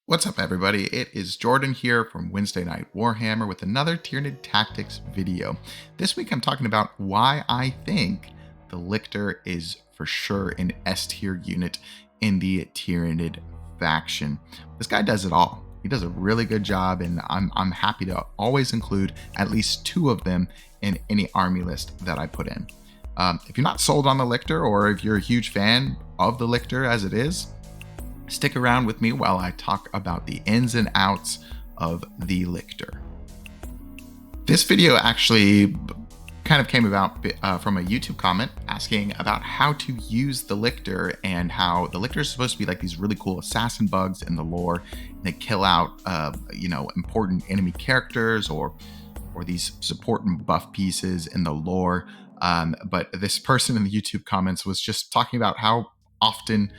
What's up, everybody? It is Jordan here from Wednesday Night Warhammer with another Tyranid Tactics video. This week I'm talking about why I think the Lictor is for sure an S tier unit in the Tyranid faction. This guy does it all. He does a really good job, and I'm happy to always include at least two of them in any army list that I put in. If you're not sold on the Lictor, or if you're a huge fan of the Lictor as it is, stick around with me while I talk about the ins and outs of the Lictor. This video actually kind of came about from a YouTube comment asking about how to use the Lictor and how the Lictor is supposed to be like these really cool assassin bugs in the lore that kill out, important enemy characters or these support and buff pieces in the lore. But this person in the YouTube comments was just talking about how often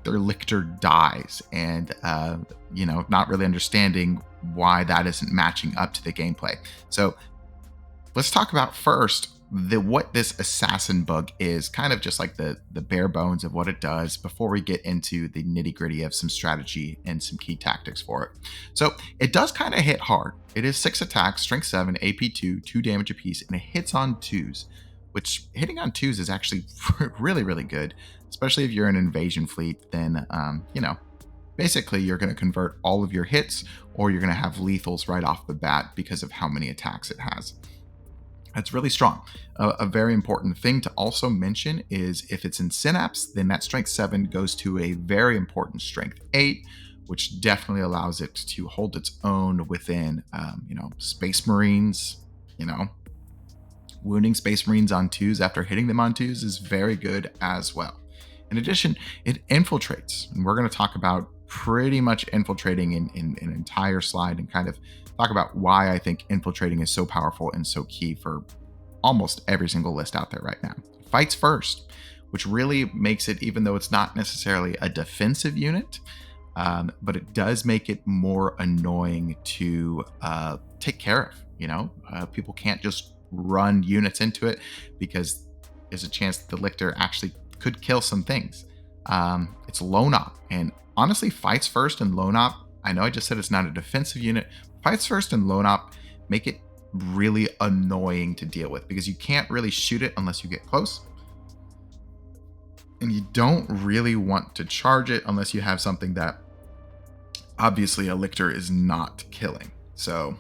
their Lictor dies and, not really understanding why that isn't matching up to the gameplay. So let's talk about first what this assassin bug is, kind of just like the bare bones of what it does before we get into the nitty gritty of some strategy and some key tactics for it. So it does kind of hit hard. It is 6 attacks, strength 7, AP 2, 2 damage apiece, and it hits on 2s, which hitting on 2s is actually really, really good, especially if you're an invasion fleet. Then, basically you're going to convert all of your hits, or you're going to have lethals right off the bat because of how many attacks it has. That's really strong. A very important thing to also mention is if it's in Synapse, then that strength 7 goes to a very important strength 8, which definitely allows it to hold its own within, Space Marines. Wounding Space Marines on 2s after hitting them on 2s is very good as well. In addition, it infiltrates, and we're going to talk about pretty much infiltrating in an entire slide and kind of talk about why I think infiltrating is so powerful and so key for almost every single list out there right now. Fights first, which really makes it, even though it's not necessarily a defensive unit, but it does make it more annoying to take care of. People can't just run units into it because there's a chance that the Lictor actually could kill some things. It's lone op, and honestly, fights first and lone op, I know I just said it's not a defensive unit. Fights first and lone op make it really annoying to deal with because you can't really shoot it unless you get close, and you don't really want to charge it unless you have something that obviously a Lictor is not killing. So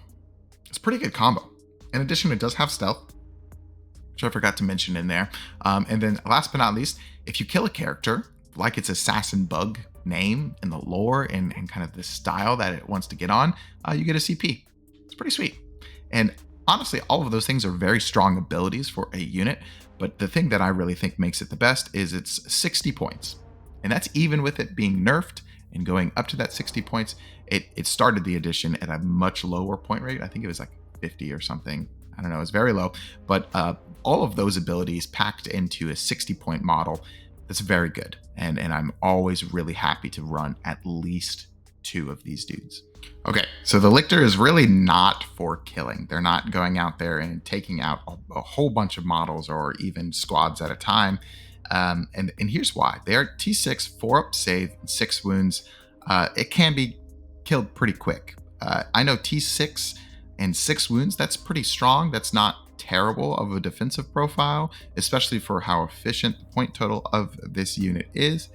it's a pretty good combo. In addition, it does have stealth, which I forgot to mention in there. And then last but not least, if you kill a character, like its assassin bug name and the lore and kind of the style that it wants to get on, you get a CP. It's pretty sweet. And honestly, all of those things are very strong abilities for a unit. But the thing that I really think makes it the best is it's 60 points. And that's even with it being nerfed and going up to that 60 points. It started the edition at a much lower point rate. I think it was like 50 or something. I don't know, it's very low, but all of those abilities packed into a 60-point model, that's very good. And I'm always really happy to run at least 2 of these dudes. Okay, so the Lictor is really not for killing. They're not going out there and taking out a whole bunch of models or even squads at a time. And here's why. They are T6, 4-up save, 6 wounds. It can be killed pretty quick. I know T6 and 6 wounds, that's pretty strong. That's not terrible of a defensive profile, especially for how efficient the point total of this unit is.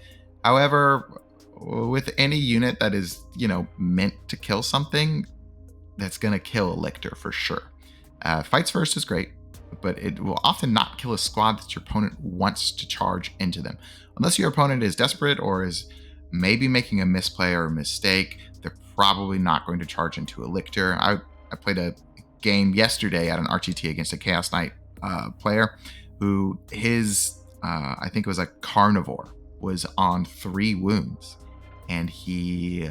However, with any unit that is, meant to kill something, that's going to kill a Lictor for sure. Fights first is great, but it will often not kill a squad that your opponent wants to charge into them. Unless your opponent is desperate or is maybe making a misplay or a mistake, they're probably not going to charge into a Lictor. I played a game yesterday at an RTT against a Chaos Knight player who I think it was a Carnivore, was on 3 wounds. And he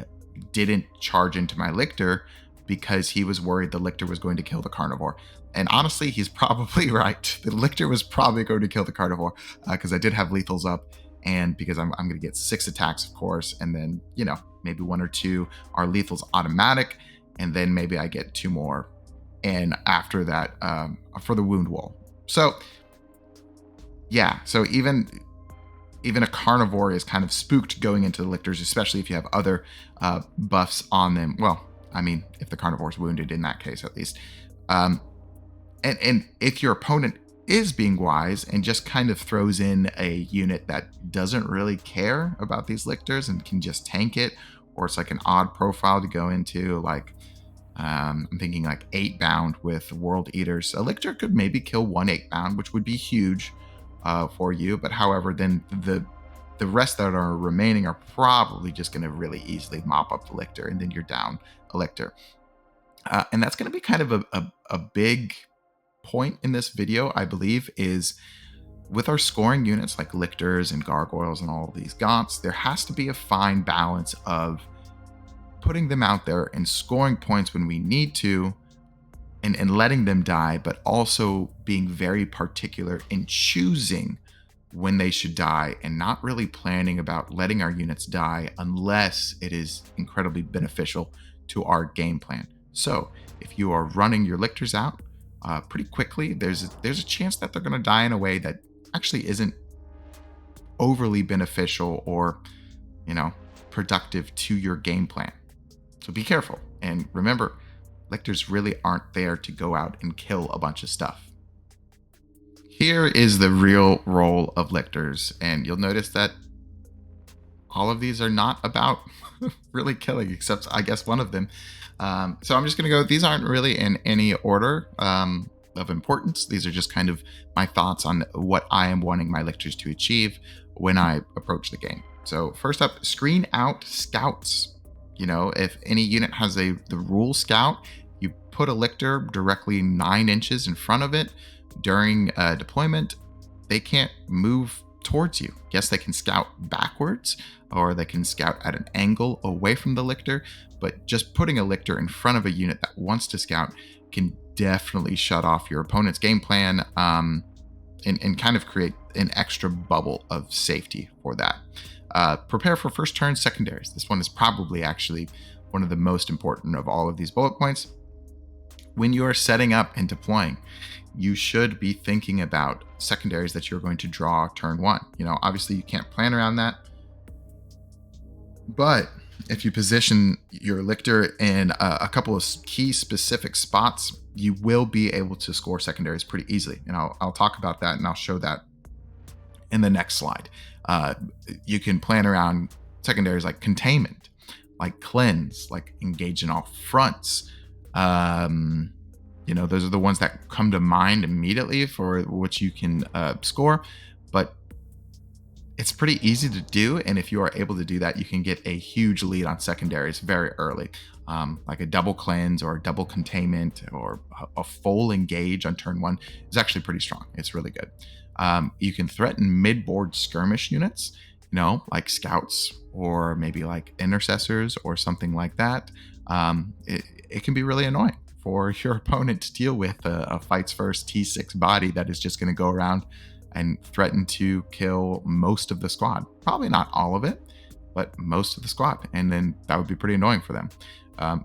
didn't charge into my Lictor because he was worried the Lictor was going to kill the Carnivore. And honestly, he's probably right. The Lictor was probably going to kill the Carnivore because I did have lethals up, and because I'm going to get 6 attacks, of course, and then, maybe 1 or 2 are lethals automatic, and then maybe I get 2 more and after that for the wound wall. So yeah, so even even a carnivore is kind of spooked going into the lictors, especially if you have other buffs on them. Well, I mean, if the carnivore's wounded in that case, at least. And if your opponent is being wise and just kind of throws in a unit that doesn't really care about these lictors and can just tank it, or it's like an odd profile to go into, like I'm thinking like 8 bound with World Eaters. A Lictor could maybe kill 1 8 bound, which would be huge for you. But however, then the rest that are remaining are probably just going to really easily mop up the Lictor, and then you're down a Lictor. And that's going to be kind of a big point in this video, I believe, is with our scoring units like Lictors and Gargoyles and all of these Gaunts, there has to be a fine balance of putting them out there and scoring points when we need to and letting them die, but also being very particular in choosing when they should die and not really planning about letting our units die unless it is incredibly beneficial to our game plan. So if you are running your Lictors out pretty quickly, there's a chance that they're going to die in a way that actually isn't overly beneficial or, productive to your game plan. So be careful. And remember, Lictors really aren't there to go out and kill a bunch of stuff. Here is the real role of Lictors, and you'll notice that all of these are not about really killing, except I guess one of them. So I'm just going to go, these aren't really in any order of importance. These are just kind of my thoughts on what I am wanting my Lictors to achieve when I approach the game. So first up, screen out scouts. If any unit has the rule scout, you put a Lictor directly 9 inches in front of it during deployment. They can't move towards you. Yes, they can scout backwards, or they can scout at an angle away from the Lictor, but just putting a Lictor in front of a unit that wants to scout can definitely shut off your opponent's game plan and kind of create an extra bubble of safety for that. Prepare for first turn secondaries. This one is probably actually one of the most important of all of these bullet points. When you are setting up and deploying, you should be thinking about secondaries that you're going to draw turn 1. Obviously you can't plan around that, but if you position your Lictor in a couple of key specific spots, you will be able to score secondaries pretty easily. And I'll talk about that, and I'll show that in the next slide. You can plan around secondaries like containment, like cleanse, like engage in all fronts. Those are the ones that come to mind immediately for which you can score, but it's pretty easy to do. And if you are able to do that, you can get a huge lead on secondaries very early. Like a double cleanse or a double containment or a full engage on turn 1 is actually pretty strong. It's really good. You can threaten mid-board skirmish units, like scouts or maybe like intercessors or something like that. It can be really annoying for your opponent to deal with a fights first T6 body that is just going to go around and threaten to kill most of the squad. Probably not all of it, but most of the squad. And then that would be pretty annoying for them.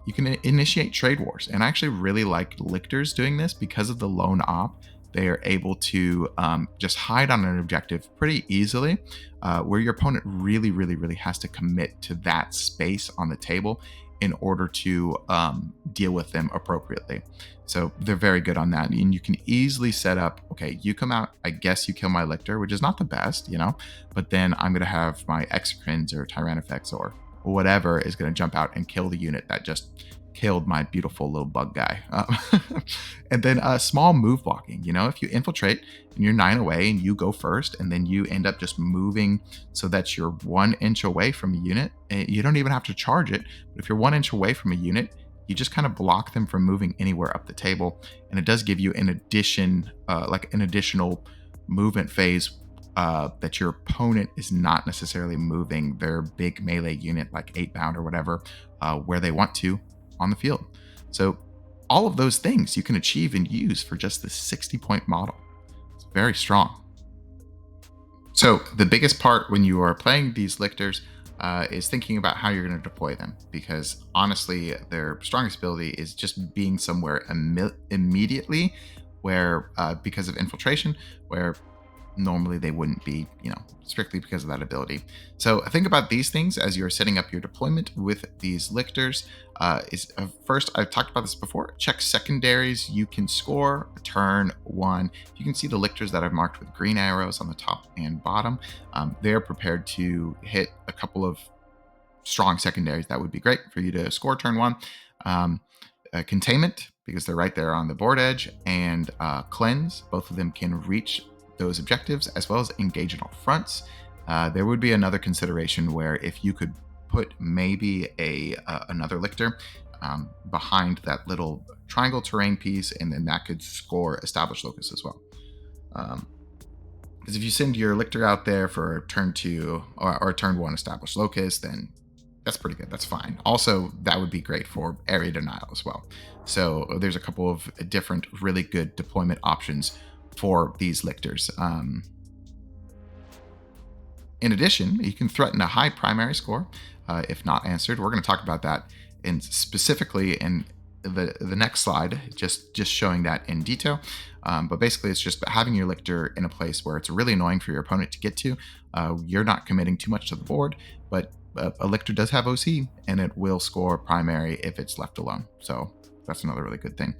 You can initiate trade wars. And I actually really like Lictors doing this because of the lone op. They are able to just hide on an objective pretty easily, where your opponent really, really, really has to commit to that space on the table in order to deal with them appropriately. So they're very good on that. And you can easily set up, okay, you come out, I guess you kill my Lictor, which is not the best, but then I'm going to have my Exocrines or Tyrannofex or whatever is going to jump out and kill the unit that just killed my beautiful little bug guy. And then small move blocking. If you infiltrate and you're 9 away and you go first, and then you end up just moving so that you're 1 inch away from a unit, you don't even have to charge it. But if you're 1 inch away from a unit, you just kind of block them from moving anywhere up the table. And it does give you an additional movement phase that your opponent is not necessarily moving their big melee unit like 8 bound or whatever where they want to on the field. So all of those things you can achieve and use for just the 60-point model. It's very strong. So the biggest part when you are playing these Lictors is thinking about how you're going to deploy them, because honestly, their strongest ability is just being somewhere immediately where, because of infiltration, where normally they wouldn't be, strictly because of that ability. So think about these things as you're setting up your deployment with these lictors. First, I've talked about this before, check secondaries you can score turn 1. You can see the lictors that I've marked with green arrows on the top and bottom. They're prepared to hit a couple of strong secondaries that would be great for you to score turn 1. Containment, because they're right there on the board edge, and cleanse, both of them can reach those objectives, as well as engage in all fronts. There would be another consideration where if you could put maybe another lictor behind that little triangle terrain piece, and then that could score established locus as well. Because if you send your lictor out there for turn 2 or turn 1 established locus, then that's pretty good. That's fine. Also, that would be great for area denial as well. So there's a couple of different really good deployment options for these lictors. In addition, you can threaten a high primary score if not answered. We're going to talk about that specifically in the next slide, just showing that in detail. But basically, it's just having your lictor in a place where it's really annoying for your opponent to get to. You're not committing too much to the board, but a lictor does have OC, and it will score primary if it's left alone. So that's another really good thing.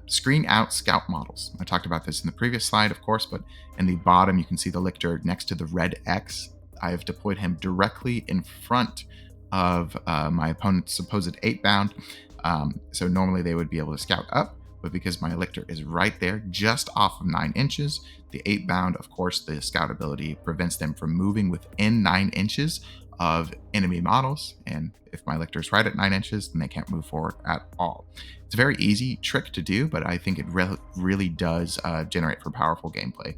Screen out scout models. I talked about this in the previous slide, of course, but in the bottom, you can see the lictor next to the red X. I have deployed him directly in front of my opponent's supposed 8-bound. So normally they would be able to scout up, but because my lictor is right there, just off of 9 inches, the 8-bound, of course, the scout ability prevents them from moving within 9 inches of enemy models. And if my lictor is right at 9 inches, then they can't move forward at all. It's a very easy trick to do, but I think it really does generate for powerful gameplay.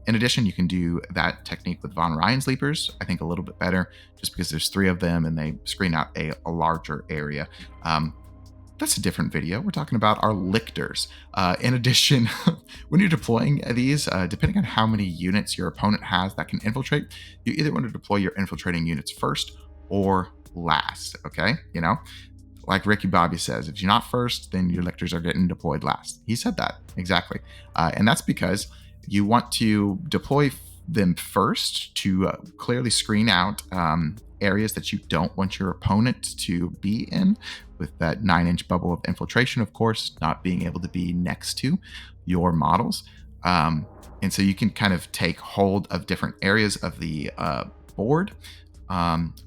In addition, you can do that technique with Von Ryan's leapers, I think a little bit better, just because there's 3 of them and they screen out a larger area. That's a different video. We're talking about our lictors. In addition, when you're deploying these, depending on how many units your opponent has that can infiltrate, you either want to deploy your infiltrating units first or last, okay? Like Ricky Bobby says, if you're not first, then your lictors are getting deployed last. He said that, exactly. And that's because you want to deploy them first to clearly screen out areas that you don't want your opponent to be in, with that 9-inch bubble of infiltration, of course, not being able to be next to your models. And so you can kind of take hold of different areas of the board.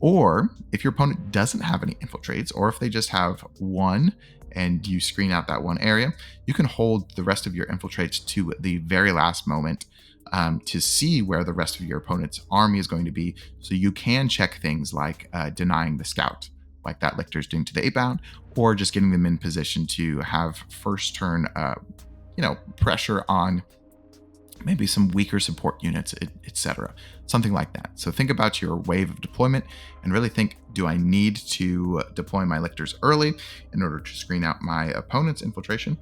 Or if your opponent doesn't have any infiltrates, or if they just have one and you screen out that one area, you can hold the rest of your infiltrates to the very last moment to see where the rest of your opponent's army is going to be. So you can check things like denying the scout, like that Lictor's doing to the 8-bound, or just getting them in position to have first turn, pressure on maybe some weaker support units, etc. Something like that. So think about your wave of deployment and really think, do I need to deploy my Lictors early in order to screen out my opponent's infiltration?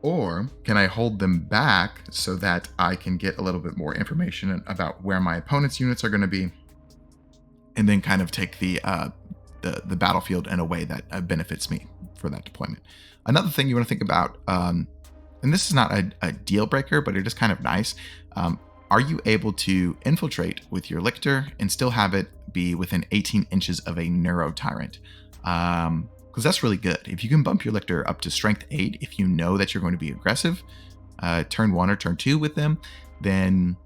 Or can I hold them back so that I can get a little bit more information about where my opponent's units are going to be, and then kind of take the battlefield in a way that benefits me for that deployment? Another thing you want to think about, and this is not a deal breaker, but it is kind of nice. Are you able to infiltrate with your Lictor and still have it be within 18 inches of a Neuro Tyrant? Because that's really good. If you can bump your Lictor up to strength 8, if you know that you're going to be aggressive, turn 1 or turn 2 with them, then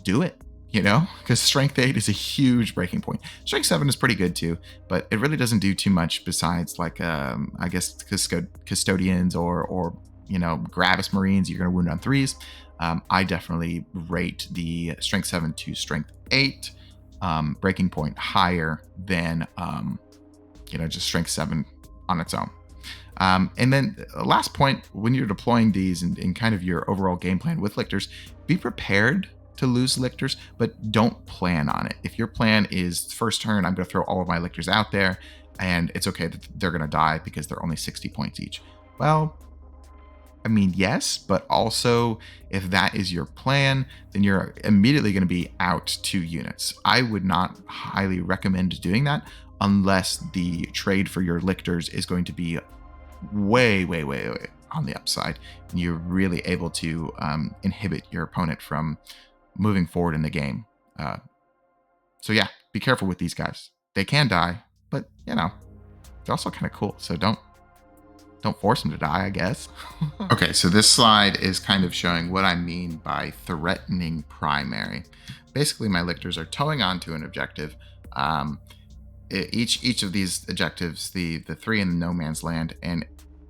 do it. Because strength 8 is a huge breaking point. Strength 7 is pretty good too, but it really doesn't do too much besides, like, I guess custodians or Gravis Marines you're going to wound on 3s. I definitely rate the strength 7 to strength 8 breaking point higher than just strength 7 on its own. And then last point, when you're deploying these in kind of your overall game plan with Lictors, be prepared to lose Lictors, but don't plan on it. If your plan is first turn, I'm going to throw all of my Lictors out there, and it's okay that they're going to die because they're only 60 points each. Well, I mean, yes, but also if that is your plan, then you're immediately going to be out 2 units. I would not highly recommend doing that unless the trade for your Lictors is going to be way on the upside. And you're really able to inhibit your opponent from moving forward in the game. So yeah, be careful with these guys. They can die, but they're also kind of cool. So don't force them to die, I guess. Okay, so this slide is kind of showing what I mean by threatening primary. Basically, my lictors are towing onto an objective. Each of these objectives, the 3 in no man's land, and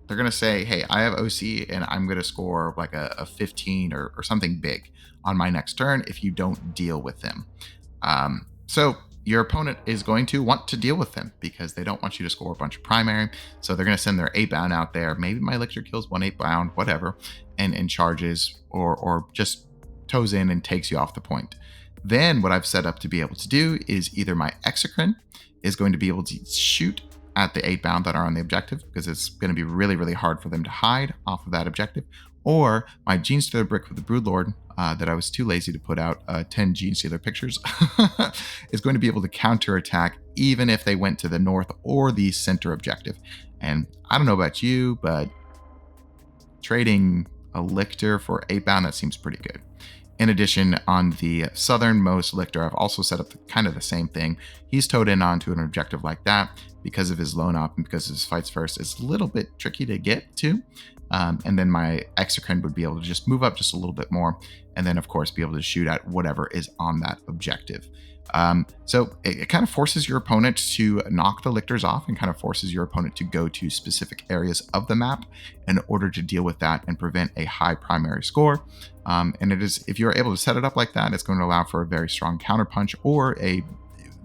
they're going to say, hey, I have OC and I'm going to score like a 15 or something big on my next turn if you don't deal with them. So your opponent is going to want to deal with them because they don't want you to score a bunch of primary. So they're going to send their 8-bound out there. Maybe my Lictor kills 1 8-bound, whatever, and charges or just toes in and takes you off the point. Then what I've set up to be able to do is either my Exocrine is going to be able to shoot at the 8-bound that are on the objective because it's going to be really, really hard for them to hide off of that objective. Or my Genestealer Brick with the Broodlord that I was too lazy to put out 10 Genestealer pictures is going to be able to counterattack even if they went to the north or the center objective. And I don't know about you, but trading a Lictor for 8-bound, that seems pretty good. In addition, on the southernmost Lictor, I've also set up kind of the same thing. He's towed in onto an objective like that because of his lone op and because of his fights first. It's a little bit tricky to get to. And then my Exocrine would be able to just move up just a little bit more. And then, of course, be able to shoot at whatever is on that objective. So it kind of forces your opponent to knock the Lictors off and kind of forces your opponent to go to specific areas of the map in order to deal with that and prevent a high primary score. And it is, if you're able to set it up like that, it's going to allow for a very strong counterpunch or a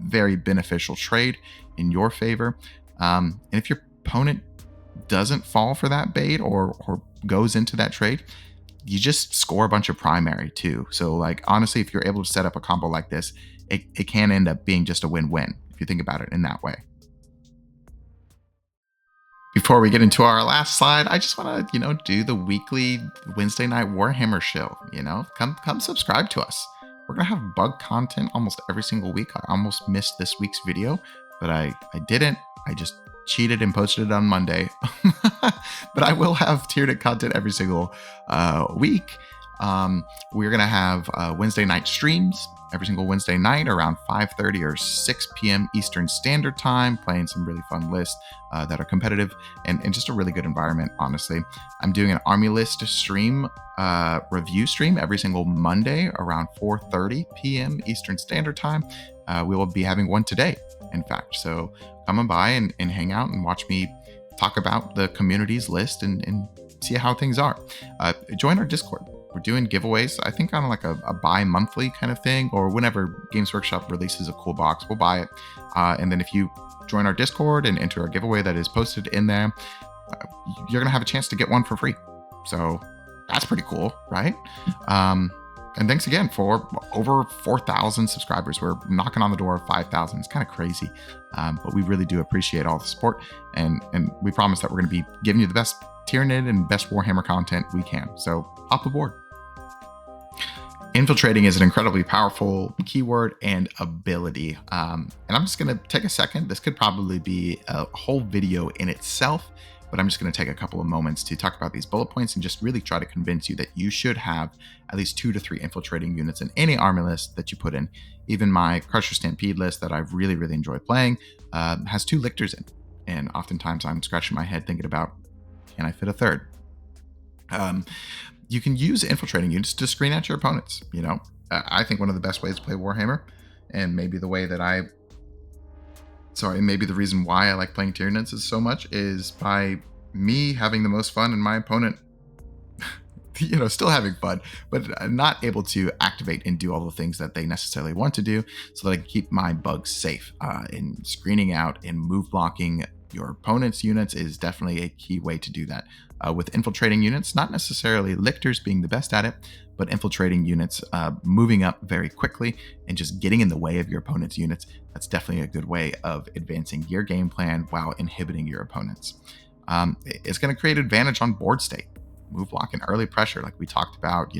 very beneficial trade in your favor. And if your opponent doesn't fall for that bait or goes into that trade, you just score a bunch of primary too. So like, honestly, if you're able to set up a combo like this, it can end up being just a win-win if you think about it in that way. Before we get into our last slide, I just want to, do the weekly Wednesday night Warhammer show. Come subscribe to us. We're gonna have bug content almost every single week. I almost missed this week's video, but I didn't. I just cheated and posted it on Monday. But I will have tiered content every single week. We're gonna have Wednesday night streams every single Wednesday night around 5:30 or 6 p.m. Eastern Standard Time, playing some really fun lists that are competitive and just a really good environment, honestly. I'm doing an army list stream, review stream every single Monday around 4:30 p.m. Eastern Standard Time. We will be having one today, in fact. So come on by and hang out and watch me talk about the community's list and see how things are. Join our Discord. We're doing giveaways, I think on like a bi-monthly kind of thing, or whenever Games Workshop releases a cool box, we'll buy it. And then if you join our Discord and enter our giveaway that is posted in there, you're going to have a chance to get one for free. So that's pretty cool, right? And thanks again for over 4,000 subscribers. We're knocking on the door of 5,000. It's kind of crazy, but we really do appreciate all the support. And we promise that we're going to be giving you the best Tyranid and best Warhammer content we can. So hop aboard. Infiltrating is an incredibly powerful keyword and ability. And I'm just going to take a second. This could probably be a whole video in itself, but I'm just going to take a couple of moments to talk about these bullet points and just really try to convince you that you should have at least 2 to 3 infiltrating units in any army list that you put in. Even my Crusher Stampede list that I've really, really enjoyed playing has 2 Lictors in. And oftentimes I'm scratching my head thinking about, can I fit a third? You can use infiltrating units to screen at your opponents. I think one of the best ways to play Warhammer, and maybe the reason why I like playing Tyranids so much, is by me having the most fun and my opponent, still having fun, but not able to activate and do all the things that they necessarily want to do, so that I can keep my bugs safe. And screening out and move blocking your opponent's units is definitely a key way to do that. With infiltrating units, not necessarily Lictors being the best at it, but infiltrating units moving up very quickly and just getting in the way of your opponent's units, that's definitely a good way of advancing your game plan while inhibiting your opponents. It's going to create advantage on board state. Move block and early pressure, like we talked about,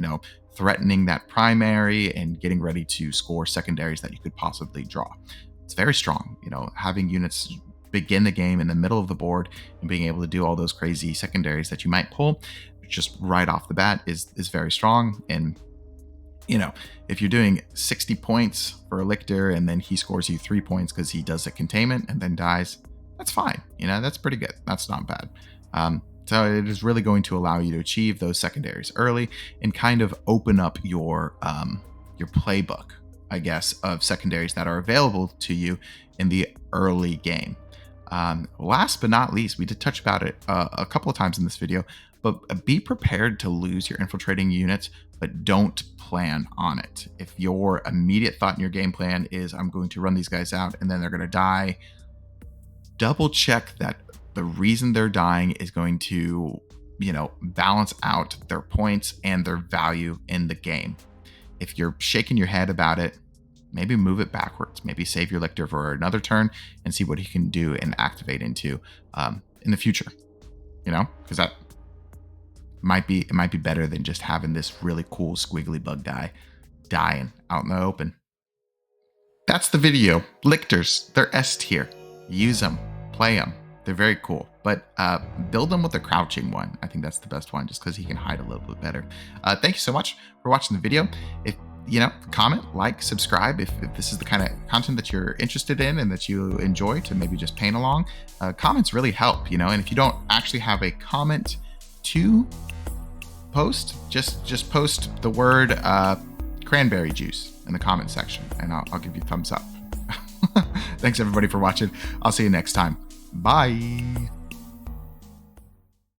threatening that primary and getting ready to score secondaries that you could possibly draw. It's very strong, having units begin the game in the middle of the board and being able to do all those crazy secondaries that you might pull just right off the bat is very strong. And you know, if you're doing 60 points for a Lictor and then he scores you 3 points because he does a containment and then dies, that's fine. You know, that's pretty good. That's not bad. So it is really going to allow you to achieve those secondaries early and kind of open up your playbook, I guess, of secondaries that are available to you in the early game. Last but not least, we did touch about it a couple of times in this video, but be prepared to lose your infiltrating units, but don't plan on it. If your immediate thought in your game plan is, I'm going to run these guys out and then they're going to die, double check that the reason they're dying is going to, you know, balance out their points and their value in the game. If you're shaking your head about it, maybe move it backwards. Maybe save your Lictor for another turn and see what he can do and activate into in the future. You know, because that might be better than just having this really cool squiggly bug guy dying out in the open. That's the video. Lictors, they're S tier. Use them, play them. They're very cool, but build them with the crouching one. I think that's the best one just because he can hide a little bit better. Thank you so much for watching the video. If you know, comment, like, subscribe if this is the kind of content that you're interested in and that you enjoy to maybe just paint along. Comments really help, you know, and if you don't actually have a comment to post, just post the word cranberry juice in the comment section and I'll give you a thumbs up. Thanks everybody for watching. I'll see you next time. Bye.